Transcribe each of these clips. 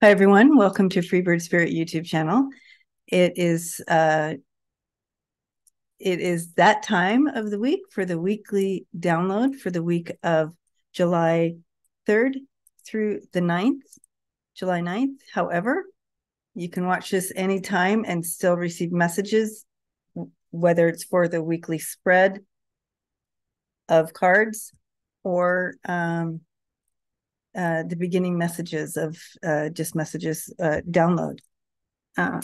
Hi, everyone. Welcome to Freebird Spirit YouTube channel. It is that time of the week for the weekly download for the week of July 3rd through the 9th, July 9th. However, you can watch this anytime and still receive messages, whether it's for the weekly spread of cards or the beginning messages of just messages download.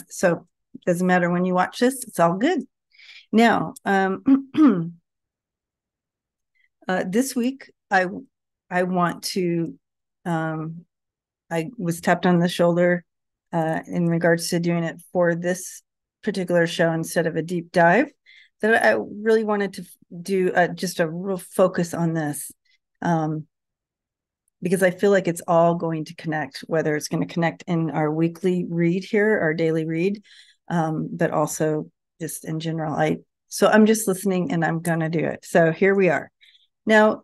So it doesn't matter when you watch this, it's all good. Now, this week, I want to, I was tapped on the shoulder in regards to doing it for this particular show instead of a deep dive, that I really wanted to do just a real focus on this. Because I feel like it's all going to connect, whether it's going to connect in our weekly read here, our daily read, but also just in general. So I'm just listening and I'm going to do it. So here we are. Now,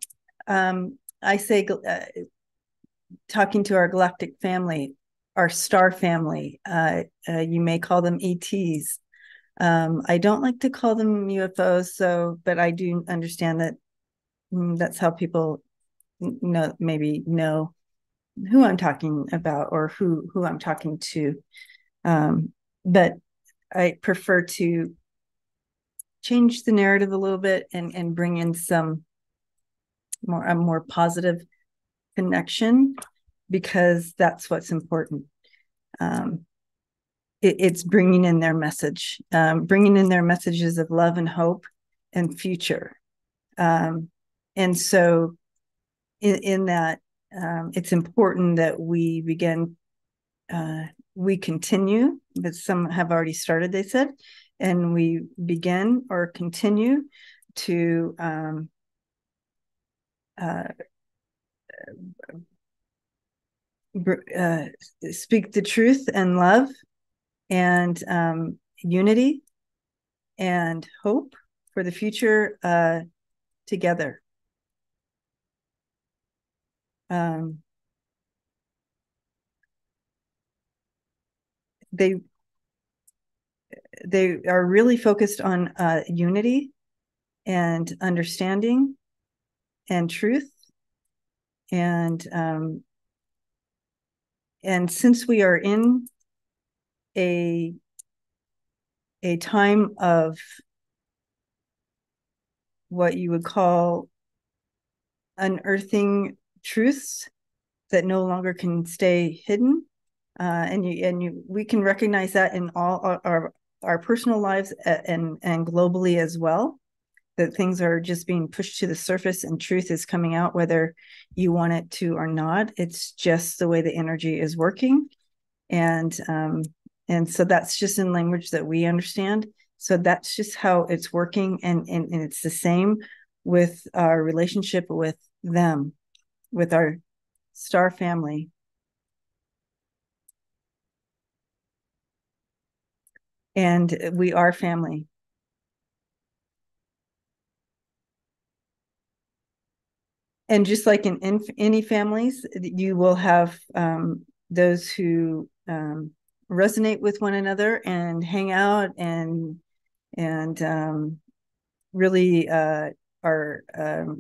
I say, talking to our galactic family, our star family, you may call them ETs. I don't like to call them UFOs, but I do understand that that's how people maybe know who I'm talking about or who I'm talking to. But I prefer to change the narrative a little bit and bring in a more positive connection, because that's what's important. It's bringing in their message, bringing in their messages of love and hope and future. And so in that, it's important that we continue, but some have already started, they said, and we begin or continue to speak the truth and love and unity and hope for the future together. They are really focused on unity and understanding and truth. And since we are in a time of what you would call unearthing truths that no longer can stay hidden, we can recognize that in all our personal lives and globally as well, that things are just being pushed to the surface and truth is coming out whether you want it to or not. It's just the way the energy is working. And so that's just in language that we understand. So that's just how it's working. And it's the same with our relationship with them, with our star family. And we are family. And just like in any families, you will have those who resonate with one another and hang out and really are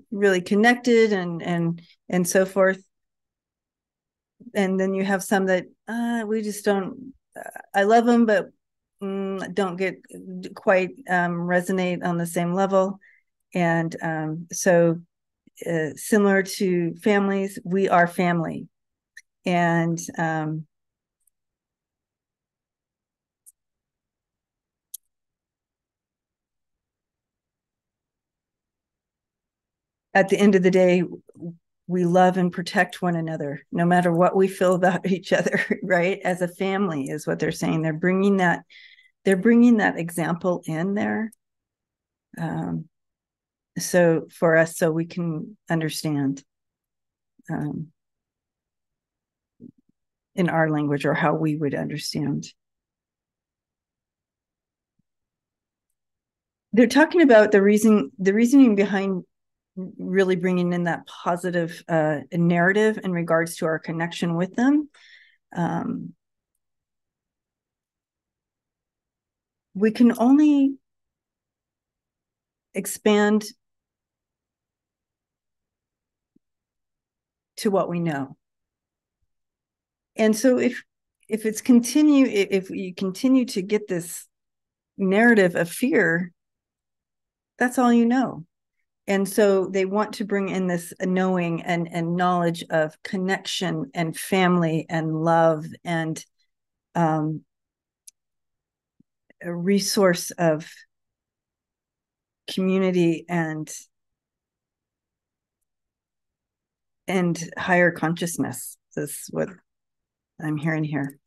really connected and so forth. And then you have some that we just don't. I love them, but don't get quite resonate on the same level. And so similar to families, we are family. And at the end of the day, we love and protect one another, no matter what we feel about each other, right? As a family is what they're saying. They're bringing that example in there. So for us, so we can understand in our language, or how we would understand. They're talking about the reasoning behind really bringing in that positive narrative in regards to our connection with them. we can only expand to what we know. And so if you continue to get this narrative of fear, that's all you know. And so they want to bring in this knowing and knowledge of connection and family and love and a resource of community and higher consciousness. This is what I'm hearing here.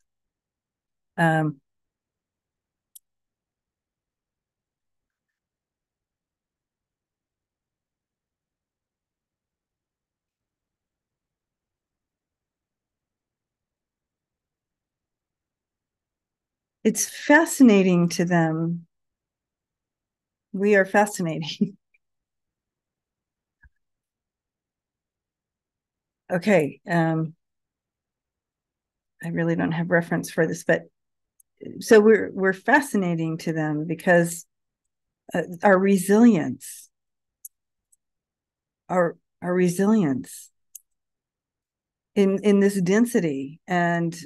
It's fascinating to them. We are fascinating. Okay. I really don't have reference for this, but so we're fascinating to them because our resilience, our resilience in this density and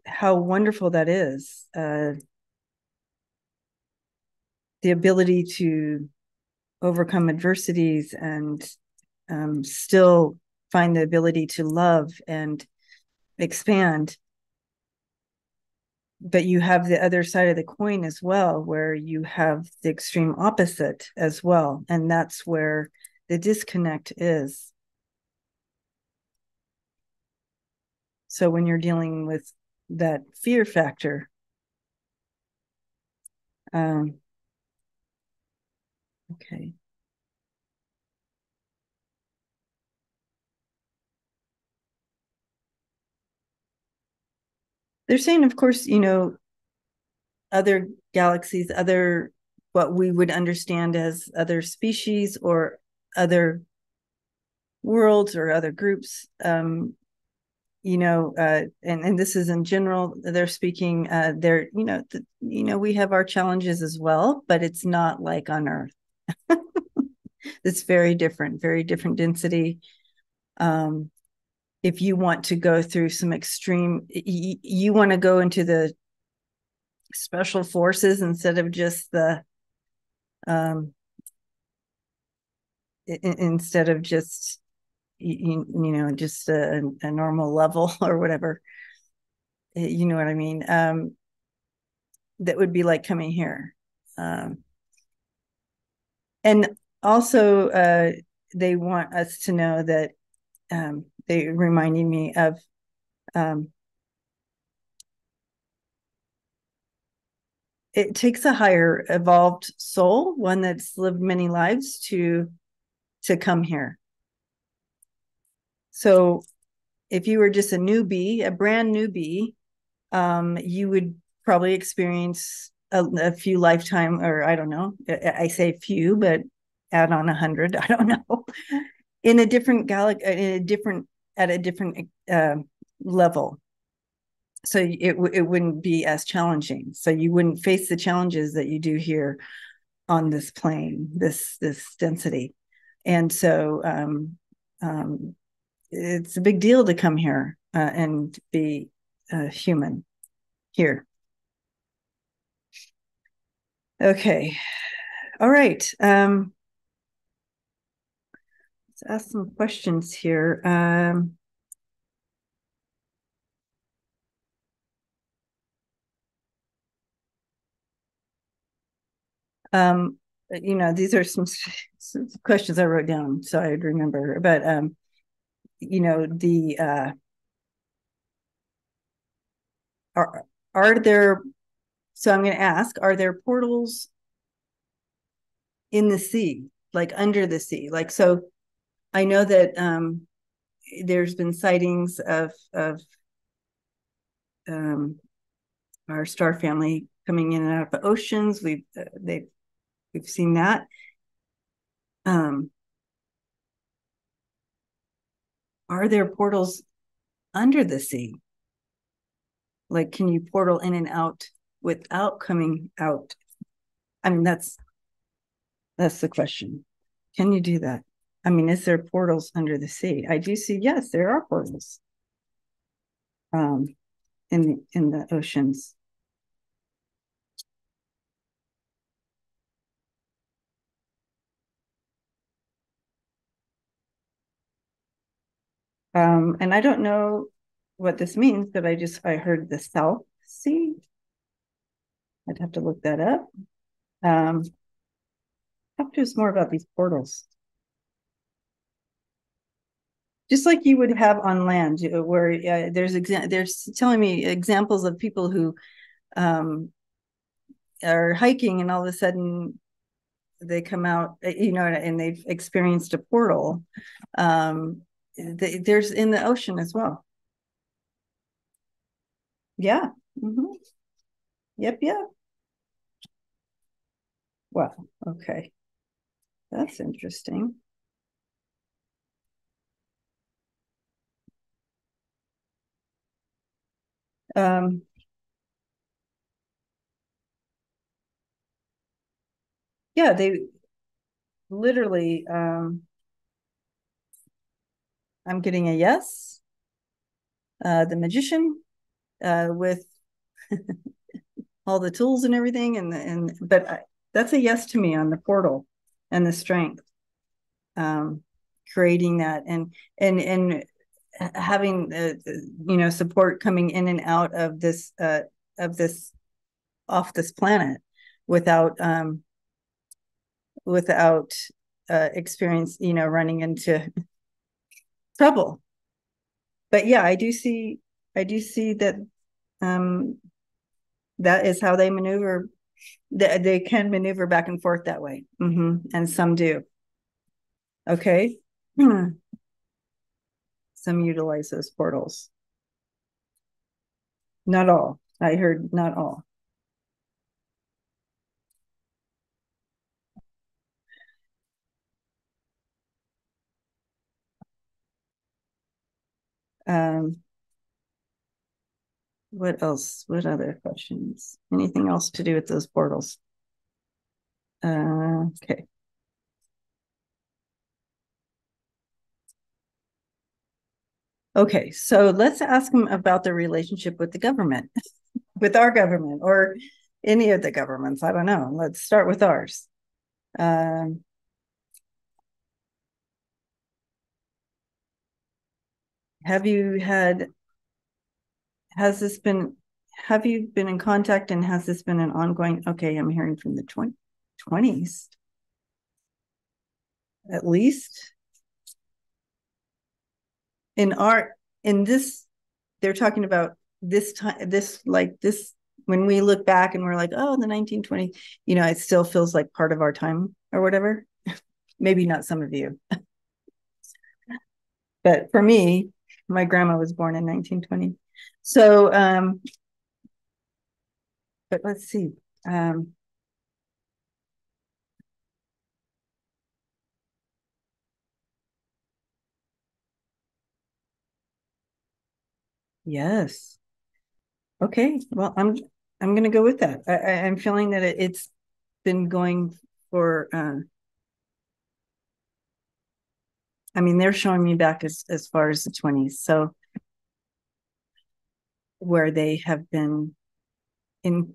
how wonderful that is. The ability to overcome adversities and still find the ability to love and expand. But you have the other side of the coin as well, where you have the extreme opposite as well. And that's where the disconnect is. So when you're dealing with that fear factor, okay. They're saying, of course, other galaxies, other what we would understand as other species or other worlds or other groups, and this is in general. They're speaking. They're we have our challenges as well, but it's not like on Earth. It's very different density. If you want to go through some extreme, you want to go into the special forces instead of just the instead of just just a normal level or whatever, you know what I mean. That would be like coming here, and also they want us to know that they reminding me of it takes a higher evolved soul, one that's lived many lives, to come here. So if you were just a newbie, a brand newbie, you would probably experience a few lifetime, or I don't know, I say few, but add on 100, I don't know, in a different at a different level. So it wouldn't be as challenging. So you wouldn't face the challenges that you do here on this plane, this density. And so it's a big deal to come here and be human here. Okay. All right. Let's ask some questions here. These are some questions I wrote down so I'd remember. But are there? So I'm going to ask: are there portals in the sea, like under the sea? Like, so I know that there's been sightings of our star family coming in and out of the oceans. We've seen that. are there portals under the sea? Like, can you portal in and out without coming out? I mean, that's the question. Can you do that? I mean, is there portals under the sea? I do see, yes, there are portals um, in the oceans. And I don't know what this means, but I heard the South Sea. I'd have to look that up. Talk to us more about these portals. Just like you would have on land, where there's telling me examples of people who are hiking and all of a sudden they come out, and they've experienced a portal. There's in the ocean as well. Yeah. Mm-hmm. Yep. Yep. Well, okay. That's interesting. Um, yeah, they literally, I'm getting a yes. The magician, with all the tools and everything, but that's a yes to me on the portal and the strength, um, creating that and having support coming in and out of this off this planet without without experience, running into trouble. But yeah, I do see that um, that is how they maneuver. They can maneuver back and forth that way, and some do. Okay, some utilize those portals. Not all. I heard not all. Um, what else? What other questions? Anything else to do with those portals? Okay. Okay, so let's ask them about their relationship with the government, with our government, or any of the governments. I don't know. Let's start with ours. Um, have you had, has this been, have you been in contact and has this been an ongoing? Okay, I'm hearing from the 20s at least. In our, in this, they're talking about this time, this, when we look back and we're like, oh, the 1920s, it still feels like part of our time or whatever. Maybe not some of you, but for me, my grandma was born in 1920. So, but let's see. Um, yes. Okay. Well, I'm going to go with that. I'm feeling that it's been going for, I mean, they're showing me back as far as the 20s. So where they have been in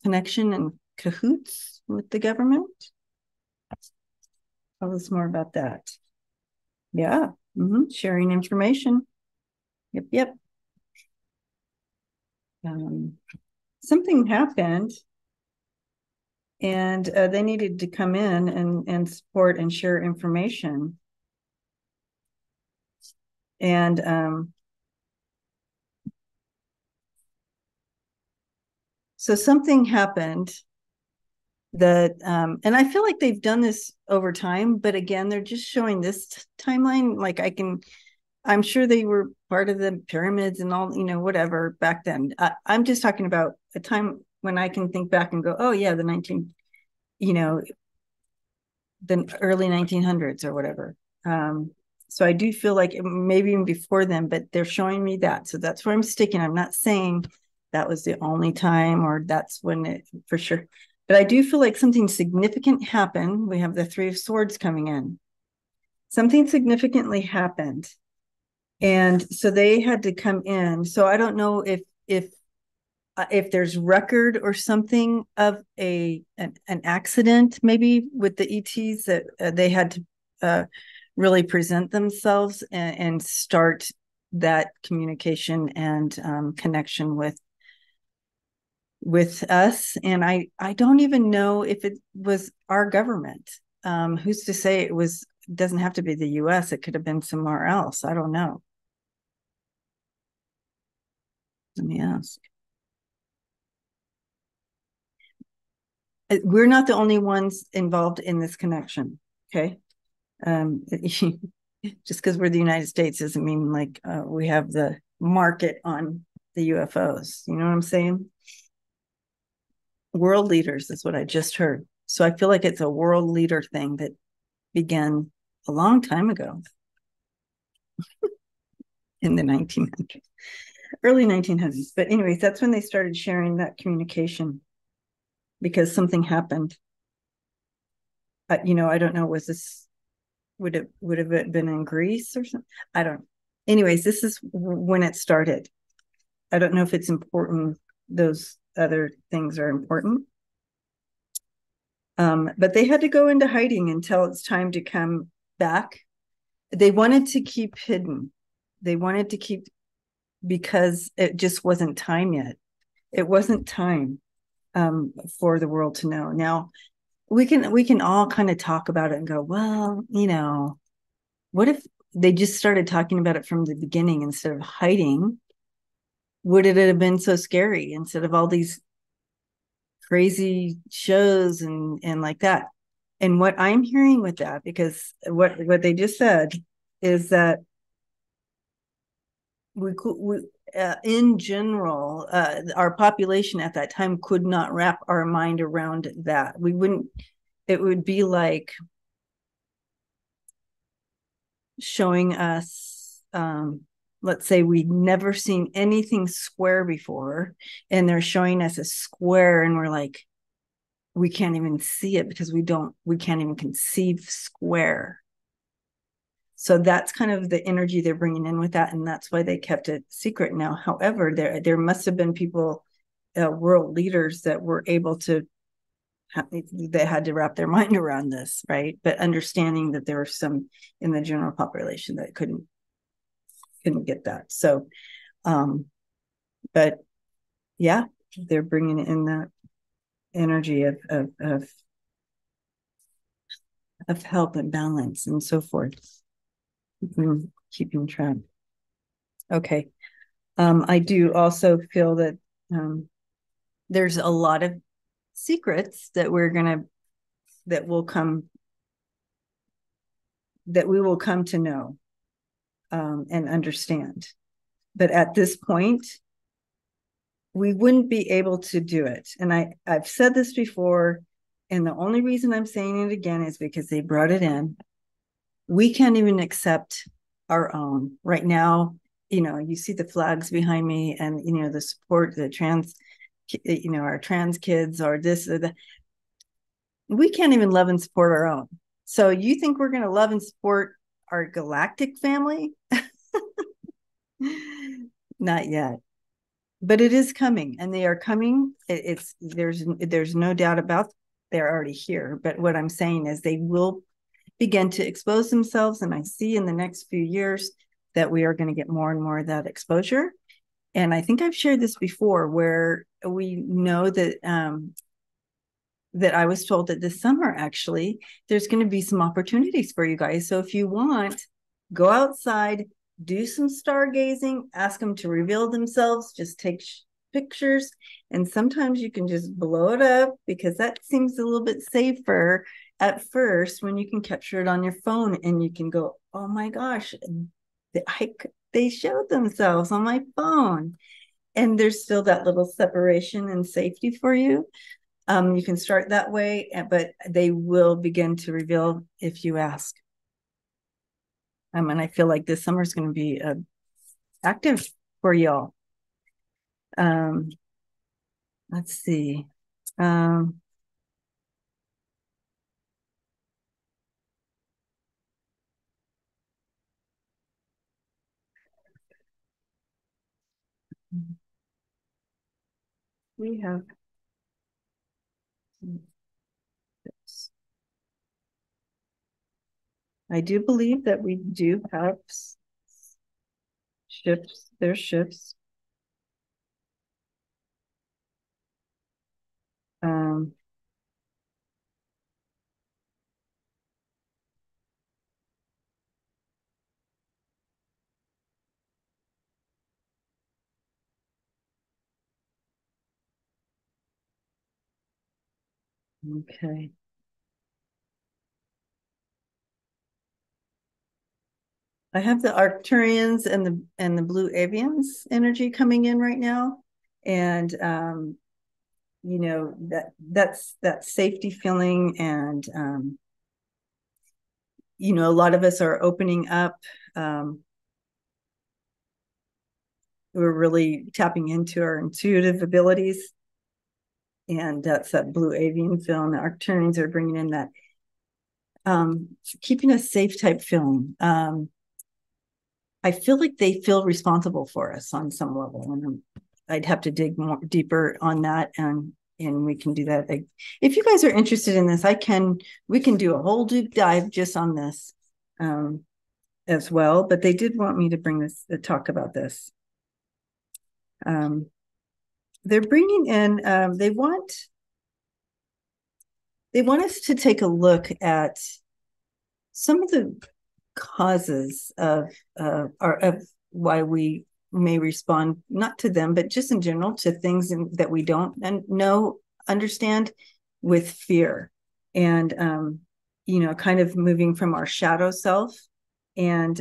connection and cahoots with the government. Tell us more about that. Yeah. Sharing information. Yep. Yep. Um, something happened and they needed to come in and support and share information. And so something happened that, and I feel like they've done this over time, but again, they're just showing this timeline. Like I'm sure they were part of the pyramids and all, whatever back then. I'm just talking about a time when I can think back and go, oh yeah, you know, the early 1900s or whatever. So I do feel like maybe even before then, but they're showing me that. So that's where I'm sticking. I'm not saying that was the only time or that's when it for sure. But I do feel like something significant happened. We have the Three of Swords coming in. Something significantly happened. And so they had to come in. So I don't know if there's record or something of an accident, maybe with the ETs that they had to really present themselves and start that communication and connection with us. And I don't even know if it was our government. Who's to say it doesn't have to be the US, it could have been somewhere else. I don't know. Let me ask. We're not the only ones involved in this connection. Okay. Just because we're the United States doesn't mean like we have the market on the UFOs. You know what I'm saying? World leaders is what I just heard. So I feel like it's a world leader thing that began a long time ago in the 1900s, early 1900s. But anyways, that's when they started sharing that communication because something happened. I don't know. Would have been in Greece or something? I don't know. Anyways, this is when it started. I don't know if it's important. Those other things are important. But they had to go into hiding until it's time to come back. They wanted to keep hidden. They wanted to keep because it just wasn't time yet. It wasn't time for the world to know. Now we can all kind of talk about it and go, well, what if they just started talking about it from the beginning instead of hiding? Would it have been so scary instead of all these crazy shows and like that? And what I'm hearing with that, because what they just said is that we in general, our population at that time could not wrap our mind around that. We wouldn't. It would be like showing us, let's say we'd never seen anything square before, and they're showing us a square, and we're like, we can't even see it because we can't even conceive square. So that's kind of the energy they're bringing in with that, and that's why they kept it secret. Now, however, there must have been people, world leaders, that were able to they had to wrap their mind around this, right? But understanding that there were some in the general population that couldn't get that. So, but yeah, they're bringing in that energy of help and balance and so forth. Keeping track. Okay. I do also feel that there's a lot of secrets that that we will come to know and understand. But at this point, we wouldn't be able to do it. And I've said this before, and the only reason I'm saying it again is because they brought it in. We can't even accept our own right now. You see the flags behind me, and the support, the trans, our trans kids, or this or that. We can't even love and support our own. So you think we're going to love and support our galactic family? Not yet. But it is coming, and they are coming. There's no doubt about they're already here. But what I'm saying is they will begin to expose themselves, and I see in the next few years that we are going to get more and more of that exposure. And I think I've shared this before, where we know that that I was told that this summer, actually, there's going to be some opportunities for you guys. So if you want, go outside, do some stargazing, ask them to reveal themselves, just take pictures. And sometimes you can just blow it up, because that seems a little bit safer at first when you can capture it on your phone and you can go, oh my gosh, they showed themselves on my phone. And there's still that little separation and safety for you. You can start that way, but they will begin to reveal if you ask. And I feel like this summer is going to be active for y'all. Let's see. Um, we have this. I do believe that we do have shifts. There's shifts. Um, okay. I have the Arcturians and the blue avians energy coming in right now. And you know, that's that safety feeling. And you know, a lot of us are opening up. Um, we're really tapping into our intuitive abilities. And that's that blue avian film. The Arcturians are bringing in that keeping us safe type feeling. I feel like they feel responsible for us on some level, and I'd have to dig more deeper on that, and we can do that. If you guys are interested in this, we can do a whole deep dive just on this as well. But they did want me to bring this talk about this. They're bringing in. They want us to take a look at some of the causes of why we may respond not to them, but just in general to things that we don't understand with fear, and you know, kind of moving from our shadow self, and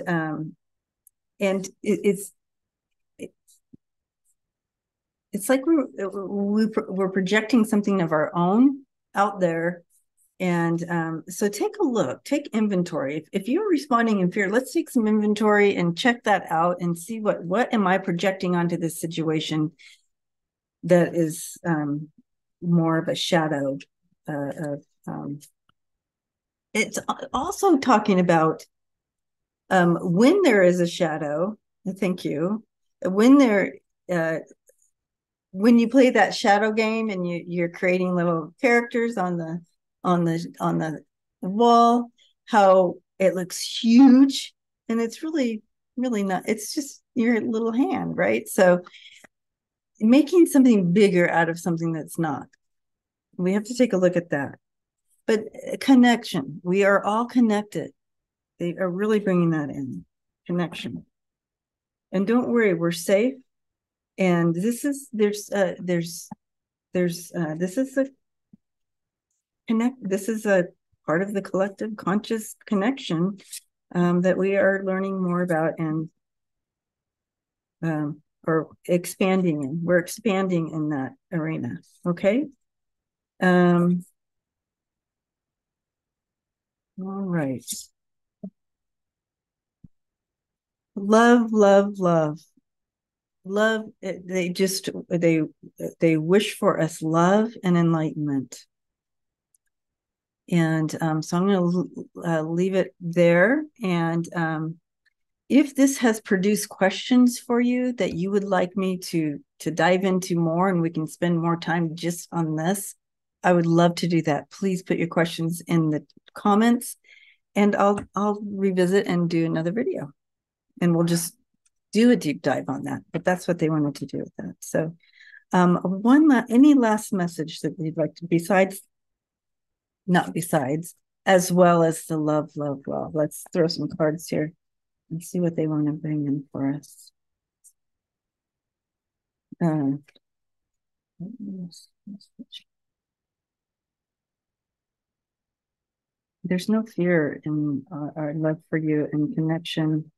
it's like we're projecting something of our own out there. And so take a look, take inventory. If you're responding in fear, let's take some inventory and check that out and see what am I projecting onto this situation that is more of a shadow. It's also talking about when there is a shadow. Thank you. When there, when you play that shadow game and you're creating little characters on the wall, how it looks huge, and it's really not. It's just your little hand, right? So making something bigger out of something that's not. We have to take a look at that. But connection, we are all connected. They are really bringing that in, connection. And don't worry, we're safe. And this is this is a this is a part of the collective conscious connection that we are learning more about, and or expanding in. We're expanding in that arena. Okay. All right. Love, love, love. Love, they wish for us love and enlightenment. And so I'm going to leave it there. And if this has produced questions for you that you would like me to dive into more, and we can spend more time just on this, I would love to do that. Please put your questions in the comments, and I'll revisit and do another video, and we'll just do a deep dive on that. But that's what they wanted to do with that. So any last message that you'd like to, as well as the love, love, love. Let's throw some cards here and see what they want to bring in for us. There's no fear in our love for you and connection.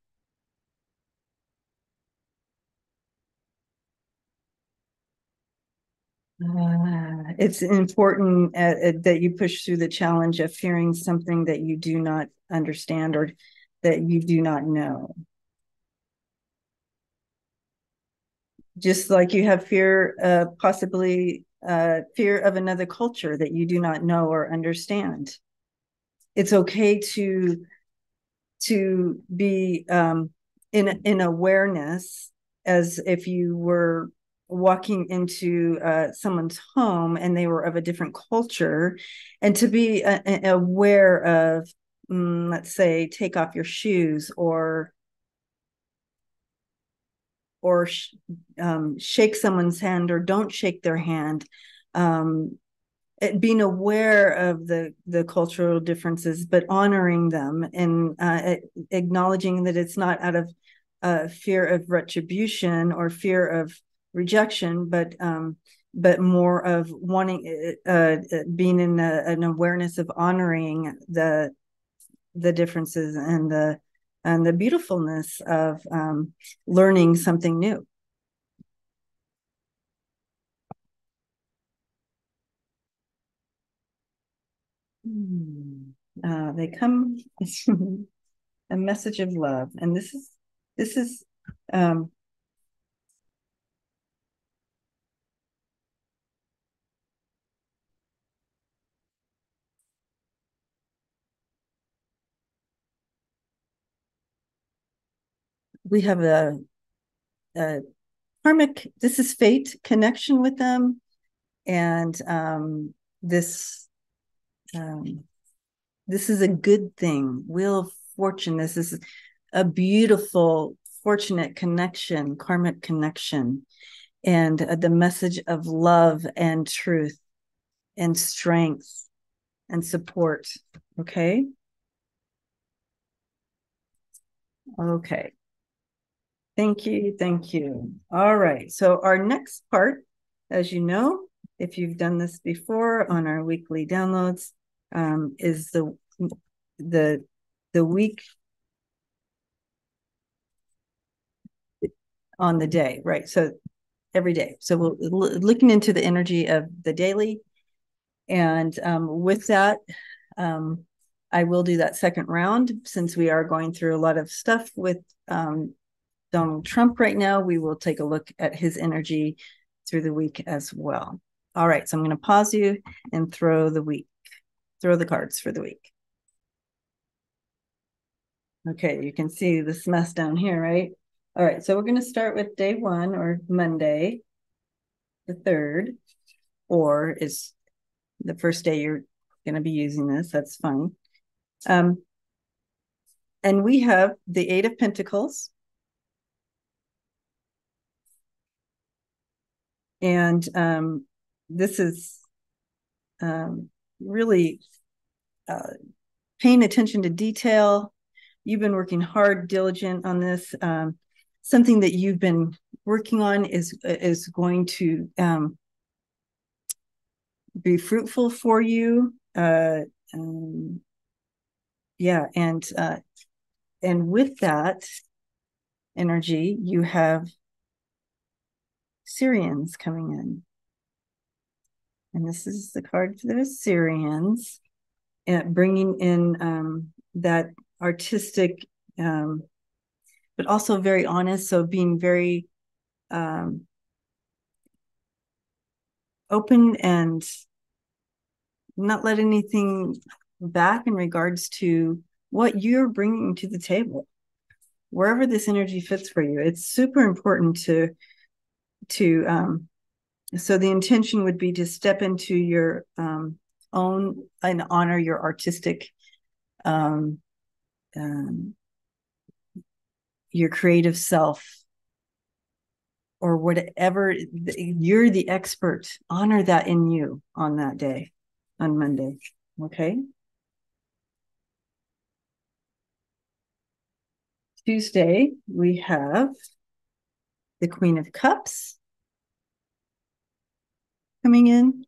It's important that you push through the challenge of fearing something that you do not understand, or that you do not know. Just like you have fear, possibly fear of another culture that you do not know or understand. It's okay to be in awareness, as if you were walking into someone's home and they were of a different culture, and to be aware of, let's say, take off your shoes, or shake someone's hand or don't shake their hand. Being aware of the cultural differences, but honoring them, and acknowledging that it's not out of fear of retribution or fear of rejection, but more of wanting, being in an awareness of honoring the differences and the beautifulness of learning something new. They come a message of love, and this is um, we have a karmic. This is fate connection with them, and this um, this is a good thing. Wheel of Fortune. This is a beautiful, fortunate connection, karmic connection, and the message of love and truth and strength and support. Okay. Okay. Thank you. Thank you. All right. So our next part, as you know, if you've done this before on our weekly downloads, is the the week on the day, right? So every day. So we're looking into the energy of the daily, and with that, um, I will do that second round, since we are going through a lot of stuff with Donald Trump right now. We will take a look at his energy through the week as well. All right, so I'm going to pause you and throw the cards for the week. Okay, you can see this mess down here, right? All right, so we're going to start with day 1, or Monday, the 3rd, or is the first day you're going to be using this. That's fine. And we have the 8 of Pentacles. And this is really paying attention to detail. You've been working hard, diligent on this. Something that you've been working on is going to be fruitful for you. Yeah, and with that energy, you have Syrians coming in. And this is the card for the Syrians, bringing in that artistic, but also very honest. So being very open and not let anything back in regards to what you're bringing to the table, wherever this energy fits for you. It's super important to so the intention would be to step into your own and honor your artistic, your creative self, or whatever. You're the expert. Honor that in you on that day, on Monday. Okay. Tuesday, we have the Queen of Cups coming in.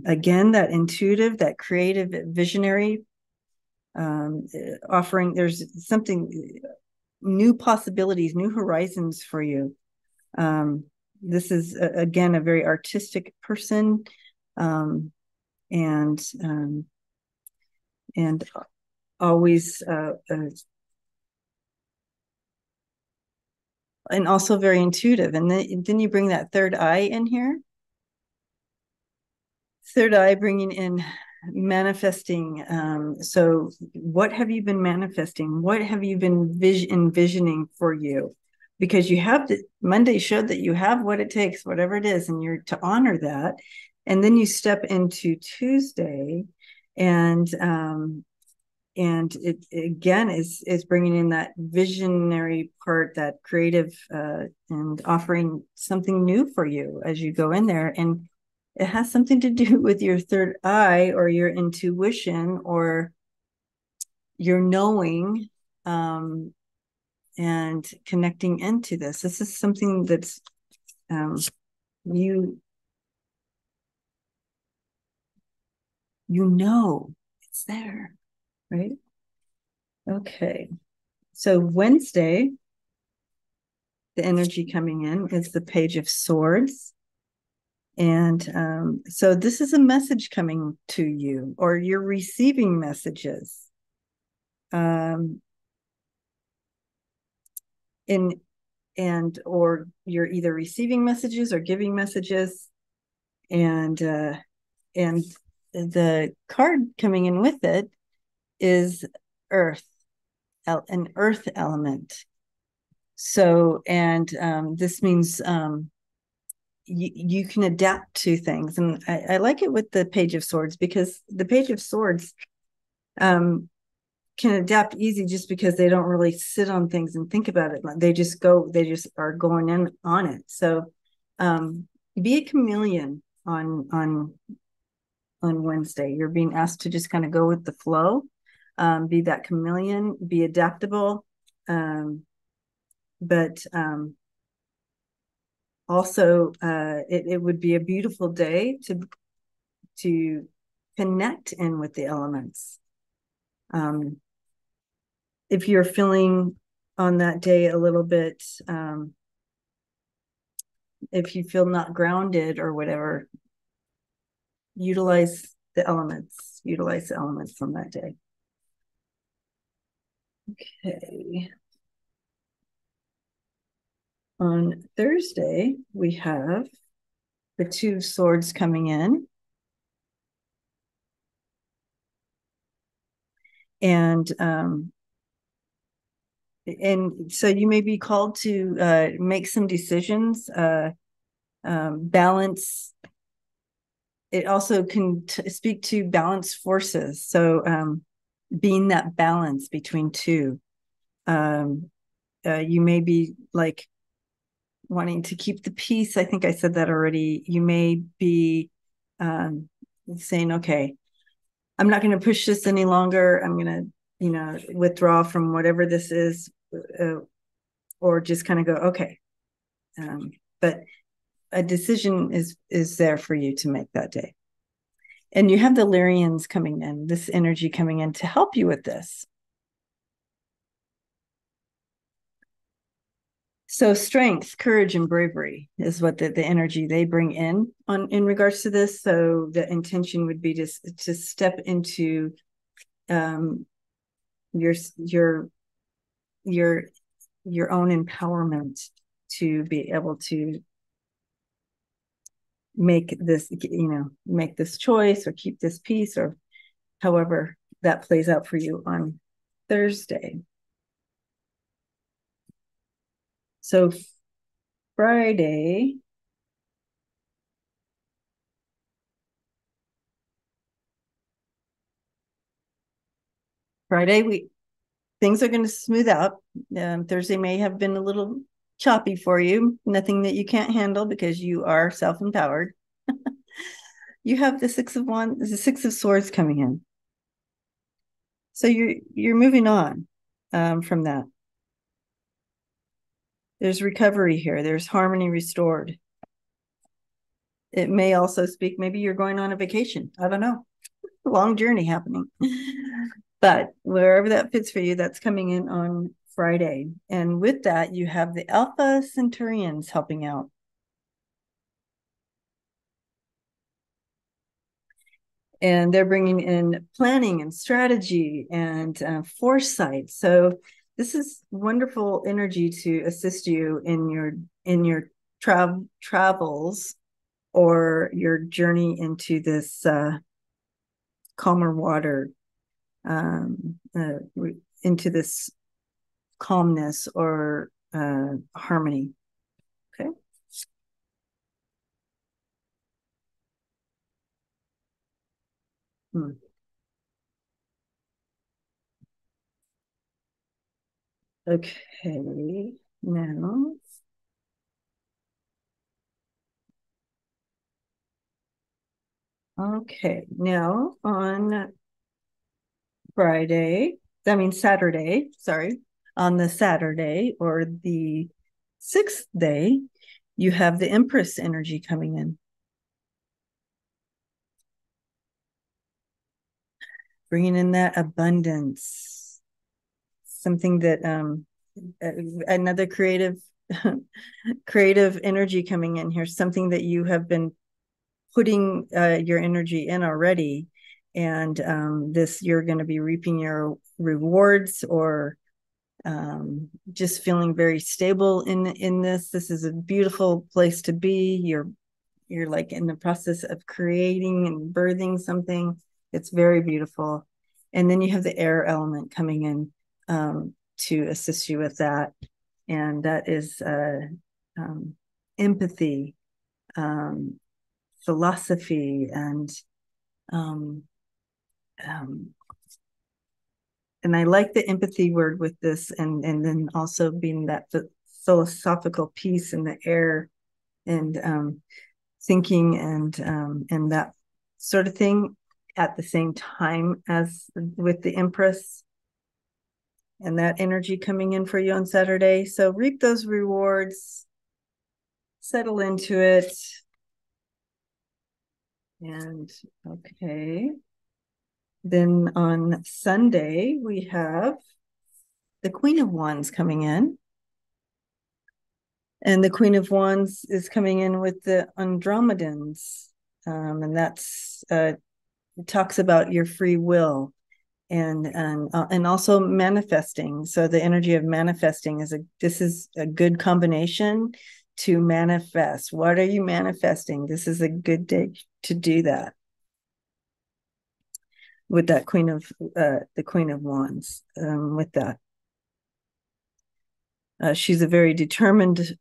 Again, that intuitive, that creative, visionary, offering, there's something, new possibilities, new horizons for you. This is, again, a very artistic person. And always and also very intuitive. And then you bring that third eye in here. Third eye bringing in manifesting. So what have you been manifesting? What have you been envisioning for you? Because you have Monday showed that you have what it takes, whatever it is, and you're to honor that. And then you step into Tuesday, and it again is bringing in that visionary part, that creative, and offering something new for you as you go in there. And it has something to do with your third eye or your intuition or your knowing, and connecting into this. This is something that's you know it's there, right? Okay. So Wednesday, the energy coming in is the Page of Swords. And so this is a message coming to you, or you're receiving messages. Or you're either receiving messages or giving messages. And the card coming in with it is Earth, an Earth element. So, and this means you can adapt to things. And I like it with the Page of Swords, because the Page of Swords can adapt easy, just because they don't really sit on things and think about it. They just are going in on it. So be a chameleon on Wednesday. You're being asked to just kind of go with the flow, be that chameleon, be adaptable, but also it would be a beautiful day to connect in with the elements. If you're feeling on that day a little bit, if you feel not grounded or whatever, utilize the elements on that day. Okay. On Thursday, we have the Two of Swords coming in. And so you may be called to make some decisions, balance. It also can speak to balance forces. So being that balance between two. You may be like wanting to keep the peace. I think I said that already. You may be saying, okay, I'm not going to push this any longer. I'm going to, withdraw from whatever this is, or just kind of go, okay. But a decision is there for you to make that day. And you have the Lyrians coming in, this energy coming in to help you with this. So strength, courage, and bravery is what the energy they bring in regards to this. So the intention would be to step into your own empowerment to be able to make this choice or keep this peace, or however that plays out for you on Thursday. So Friday, things are going to smooth out. Thursday may have been a little choppy for you. Nothing that you can't handle, because you are self-empowered. You have the Six of Swords coming in. So you're moving on from that. There's recovery here. There's harmony restored. It may also speak, maybe you're going on a vacation. I don't know. Long journey happening. But wherever that fits for you, that's coming in on Friday. And with that, you have the Alpha Centurions helping out. and they're bringing in planning and strategy and foresight. So this is wonderful energy to assist you in your travels or your journey into this calmer water, um, uh, into this calmness or harmony. Okay. Hmm. Okay. Now, okay. Now on Friday, I mean Saturday, sorry, on the Saturday or the sixth day, you have the Empress energy coming in, bringing in that abundance, something that another creative energy coming in here, something that you have been putting your energy in already, and this you're going to be reaping your rewards or just feeling very stable in this. This is a beautiful place to be. You're like in the process of creating and birthing something. It's very beautiful. And then you have the air element coming in to assist you with that. And that is um, empathy, um, philosophy, um, um, and I like the empathy word with this, and then also being that philosophical piece in the air, and thinking and that sort of thing at the same time as with the Empress and that energy coming in for you on Saturday. So reap those rewards, settle into it, and okay. Then on Sunday we have the Queen of Wands coming in. And the Queen of Wands is coming in with the Andromedans. And that's talks about your free will and also manifesting. So the energy of manifesting this is a good combination to manifest. What are you manifesting? This is a good day to do that with that the Queen of Wands. With that, she's a very determined.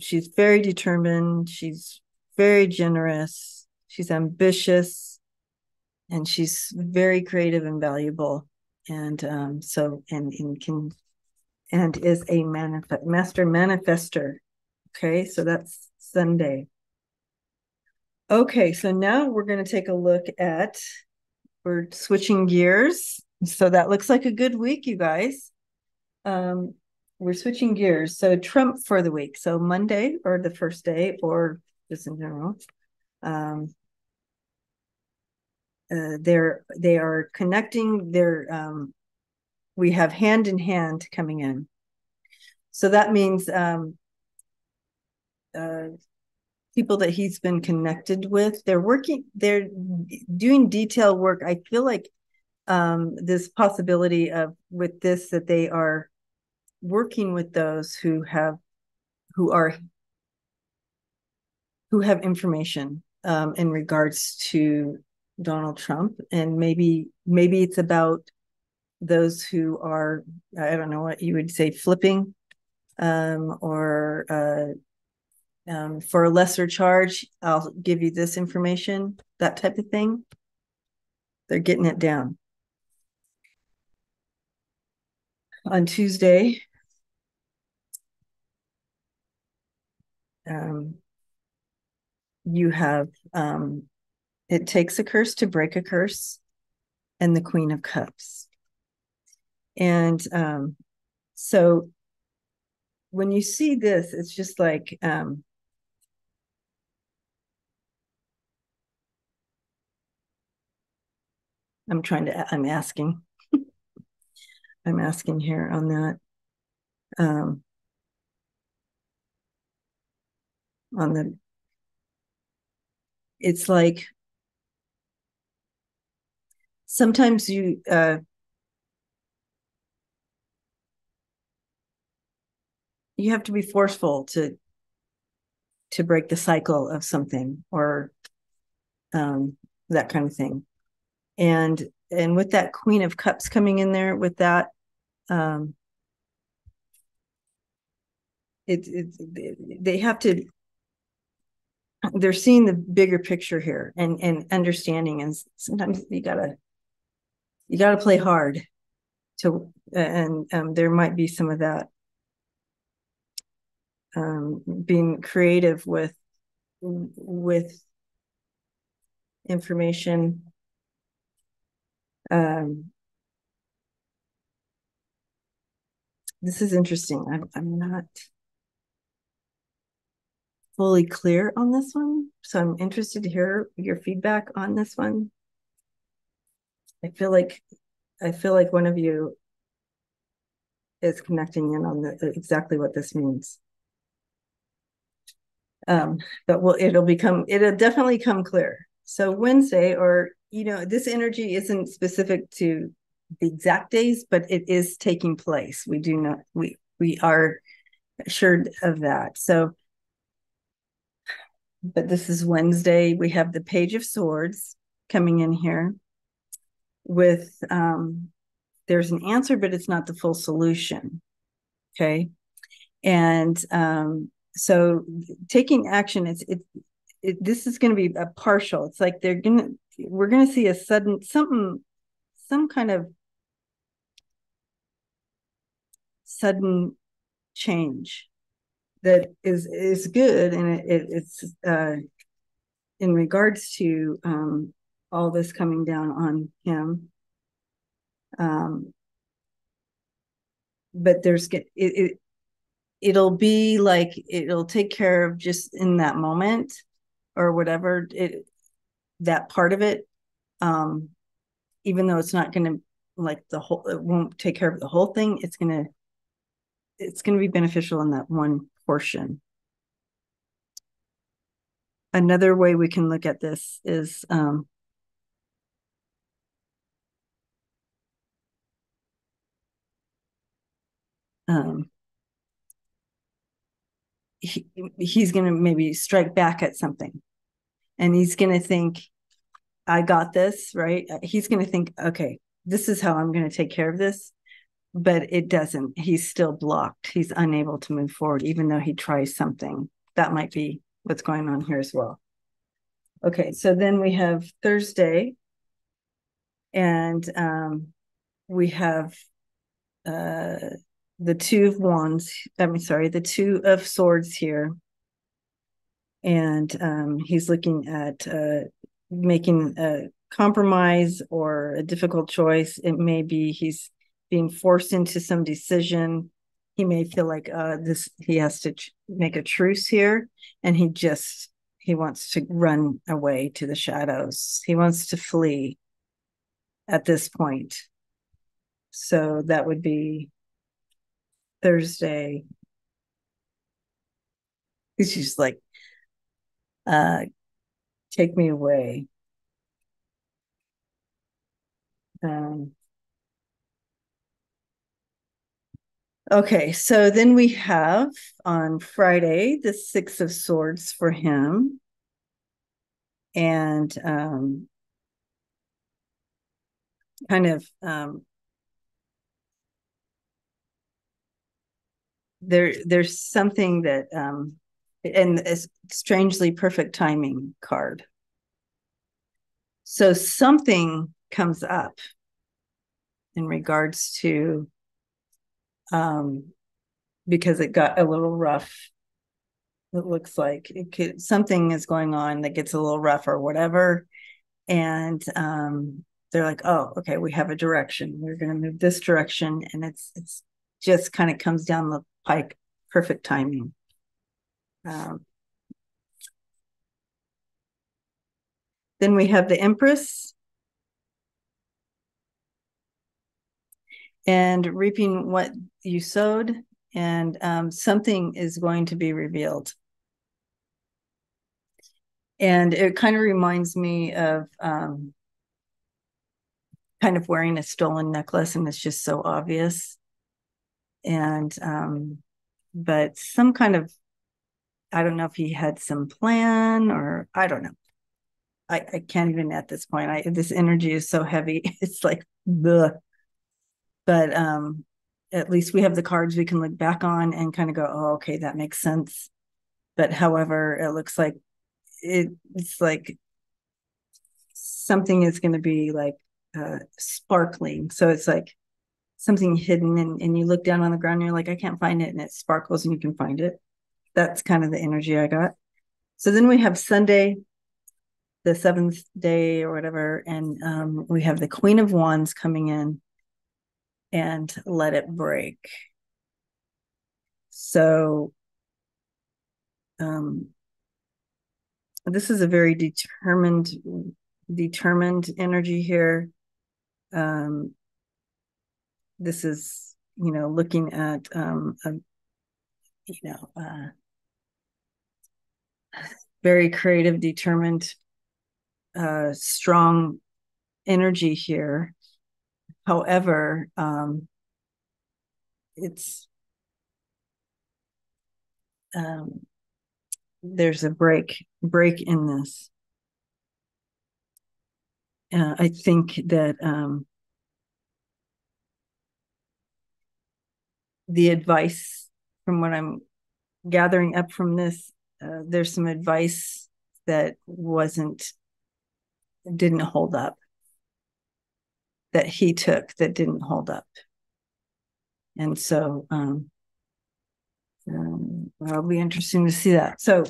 She's very determined. She's very generous. She's ambitious, and she's very creative and valuable. And so, and can and is a master manifester. Okay, so that's Sunday. Okay, so now we're going to take a look at. We're switching gears. So that looks like a good week, you guys. Um, we're switching gears. So Trump for the week. So Monday or the first day or just in general. Um, they are connecting. We have hand in hand coming in. So that means uh, people that he's been connected with. They're doing detailed work. I feel like this possibility of with this that they are working with those who are who have information in regards to Donald Trump, and maybe it's about those who are, I don't know what you would say, flipping, or for a lesser charge, I'll give you this information, that type of thing. They're getting it down. On Tuesday, um, you have it takes a curse to break a curse, and the Queen of Cups. And so when you see this, it's just like I'm asking. I'm asking here on that. Um, on the, it's like sometimes you have to be forceful to break the cycle of something, or that kind of thing. And with that Queen of Cups coming in there with that, they have to, they're seeing the bigger picture here, and understanding. And sometimes you gotta play hard to, and there might be some of that, being creative with information. This is interesting. I'm not fully clear on this one, so I'm interested to hear your feedback on this one. I feel like one of you is connecting in on exactly what this means. But it'll definitely come clear. So Wednesday, or this energy isn't specific to the exact days, but it is taking place. We are assured of that. So, but this is Wednesday. We have the Page of Swords coming in here with, there's an answer, but it's not the full solution. Okay. And so taking action, this is going to be a partial. It's like we're going to see a sudden some kind of sudden change that is good, and it's in regards to all this coming down on him. But it'll be like it'll take care of just in that moment, or whatever that part of it. Even though it's not going to, like, it won't take care of the whole thing. It's going to be beneficial in that one portion. Another way we can look at this is he's going to maybe strike back at something, and he's going to think, I got this, right? He's going to think, okay, this is how I'm going to take care of this. But it doesn't. He's still blocked. He's unable to move forward, even though he tries something. That might be what's going on here as well. Okay, so then we have Thursday, and we have the Two of Wands. The Two of Swords here. And he's looking at making a compromise or a difficult choice. It may be he's being forced into some decision. He may feel like he has to make a truce here, and he wants to run away to the shadows. He wants to flee at this point. So that would be Thursday. He's just like, take me away. Okay, so then we have on Friday the Six of Swords for him. And kind of there's something that and a strangely perfect timing card. So something comes up in regards to because it got a little rough. It looks like something is going on that gets a little rough or whatever. And they're like, oh, okay, we have a direction. We're going to move this direction. And it's just kind of comes down the pike, perfect timing. Then we have the Empress, and reaping what you sowed, and something is going to be revealed. And it kind of reminds me of kind of wearing a stolen necklace, and it's just so obvious. And but some kind of, I don't know if he had some plan, or I don't know. I can't even at this point. This energy is so heavy. It's like, bleh. But at least we have the cards we can look back on and kind of go, oh, okay, that makes sense. But however, it looks like it's like something is going to be like sparkling. So it's like something hidden, and you look down on the ground and you're like, I can't find it, and it sparkles and you can find it. That's kind of the energy I got. So then we have Sunday, the seventh day or whatever, and we have the Queen of Wands coming in and let it break. So this is a very determined energy here. This is, looking at very creative, determined, strong energy here. However, it's there's a break in this. I think that the advice, from what I'm gathering up from this, there's some advice that didn't hold up, that he took, that didn't hold up. And so it'll be interesting to see that. So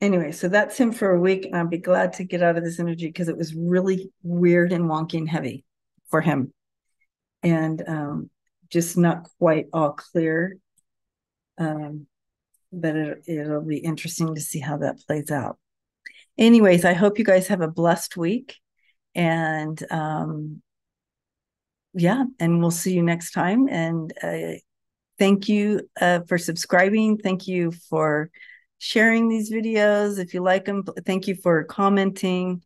anyway, so that's him for a week, and I'll be glad to get out of this energy because it was really weird and wonky and heavy for him, and just not quite all clear. But it'll be interesting to see how that plays out. Anyways, I hope you guys have a blessed week, and yeah, and we'll see you next time. And thank you for subscribing. Thank you for sharing these videos if you like them. Thank you for commenting,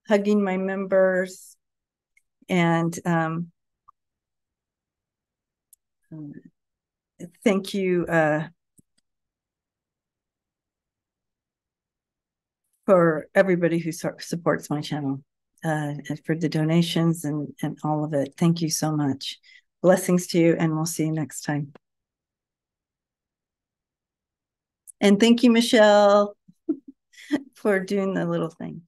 hugging my members, and thank you for everybody who supports my channel, and for the donations and all of it. Thank you so much. Blessings to you, and we'll see you next time. And thank you, Michelle, for doing the little thing.